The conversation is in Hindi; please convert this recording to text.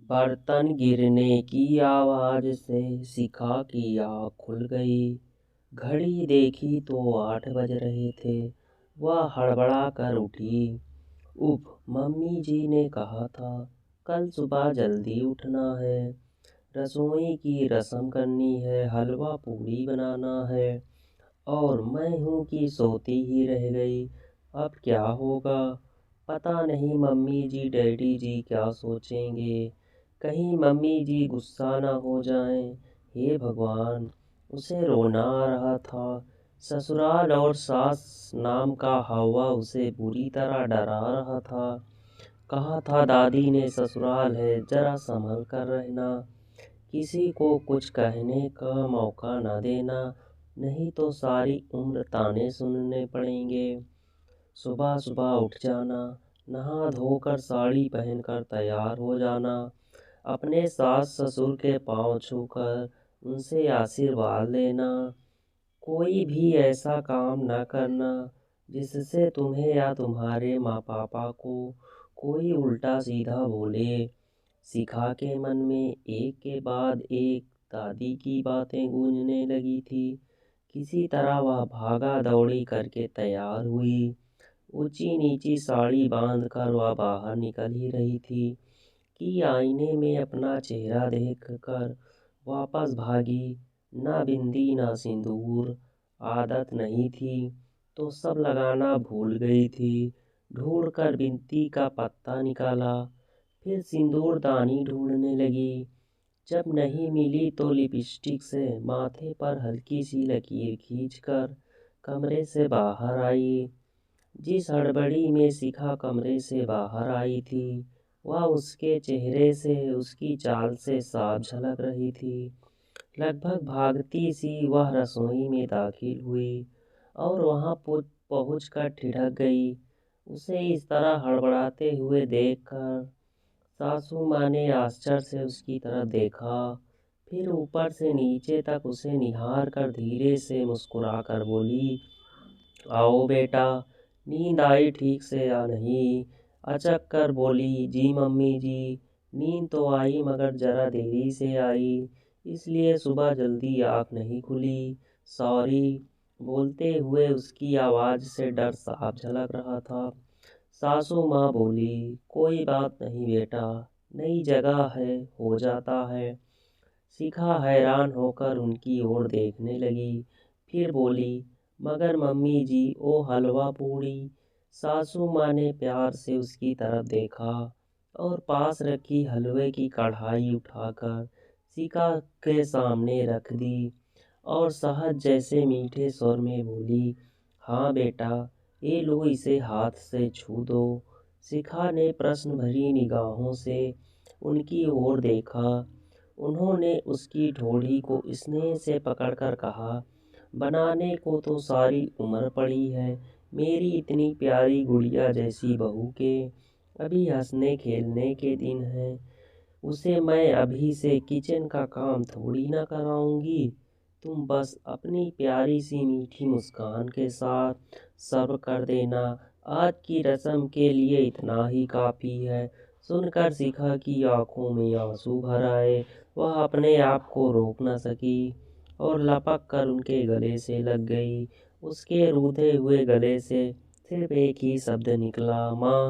बर्तन गिरने की आवाज से शिखा की आँख खुल गई। घड़ी देखी तो 8 बज रहे थे। वह हड़बड़ा कर उठी। उफ, मम्मी जी ने कहा था कल सुबह जल्दी उठना है, रसोई की रसम करनी है, हलवा पूड़ी बनाना है, और मैं हूँ कि सोती ही रह गई। अब क्या होगा? पता नहीं मम्मी जी डैडी जी क्या सोचेंगे। कहीं मम्मी जी गुस्सा ना हो जाएं। हे भगवान, उसे रोना आ रहा था। ससुराल और सास नाम का हवा उसे बुरी तरह डरा रहा था। कहा था दादी ने ससुराल है, जरा संभल कर रहना, किसी को कुछ कहने का मौका न देना, नहीं तो सारी उम्र ताने सुनने पड़ेंगे। सुबह सुबह उठ जाना, नहा धोकर साड़ी पहनकर तैयार हो जाना, अपने सास ससुर के पांव छूकर उनसे आशीर्वाद लेना। कोई भी ऐसा काम न करना जिससे तुम्हें या तुम्हारे माँ पापा को कोई उल्टा सीधा बोले। शिखा के मन में एक के बाद एक दादी की बातें गूंजने लगी थी। किसी तरह वह भागा दौड़ी करके तैयार हुई। ऊंची नीची साड़ी बांधकर वह बाहर निकल ही रही थी कि आईने में अपना चेहरा देखकर वापस भागी। ना बिंदी ना सिंदूर, आदत नहीं थी तो सब लगाना भूल गई थी। ढूंढकर बिंदी का पत्ता निकाला, फिर सिंदूरदानी ढूंढने लगी। जब नहीं मिली तो लिपस्टिक से माथे पर हल्की सी लकीर खींचकर कमरे से बाहर आई। जिस हड़बड़ी में शिखा कमरे से बाहर आई थी, वह उसके चेहरे से, उसकी चाल से साफ झलक रही थी। लगभग भागती सी वह रसोई में दाखिल हुई और वहां पहुंचकर ठिठक गई। उसे इस तरह हड़बड़ाते हुए देखकर सासू माँ ने आश्चर्य से उसकी तरफ देखा, फिर ऊपर से नीचे तक उसे निहार कर धीरे से मुस्कुराकर बोली, आओ बेटा, नींद आई ठीक से या नहीं? अचक कर बोली, जी मम्मी जी, नींद तो आई मगर जरा देरी से आई, इसलिए सुबह जल्दी आँख नहीं खुली, सॉरी। बोलते हुए उसकी आवाज़ से डर साफ झलक रहा था। सासू माँ बोली, कोई बात नहीं बेटा, नई जगह है, हो जाता है। शिखा हैरान होकर उनकी ओर देखने लगी, फिर बोली, मगर मम्मी जी वो हलवा पूड़ी। सासू माँ ने प्यार से उसकी तरफ देखा और पास रखी हलवे की कढ़ाई उठाकर शिखा के सामने रख दी और सहज जैसे मीठे स्वर में बोली, हाँ बेटा, ये लो, इसे हाथ से छू दो। शिखा ने प्रश्न भरी निगाहों से उनकी ओर देखा। उन्होंने उसकी ठोड़ी को स्नेह से पकड़कर कहा, बनाने को तो सारी उम्र पड़ी है, मेरी इतनी प्यारी गुड़िया जैसी बहू के अभी हंसने खेलने के दिन हैं। उसे मैं अभी से किचन का काम थोड़ी ना कराऊंगी। तुम बस अपनी प्यारी सी मीठी मुस्कान के साथ सर्व कर देना। आज की रस्म के लिए इतना ही काफ़ी है। सुनकर शिखा की आंखों में आंसू भर आए। वह अपने आप को रोक न सकी और लपक कर उनके गले से लग गई। उसके रूधे हुए गले से सिर्फ एक ही शब्द निकला, माँ।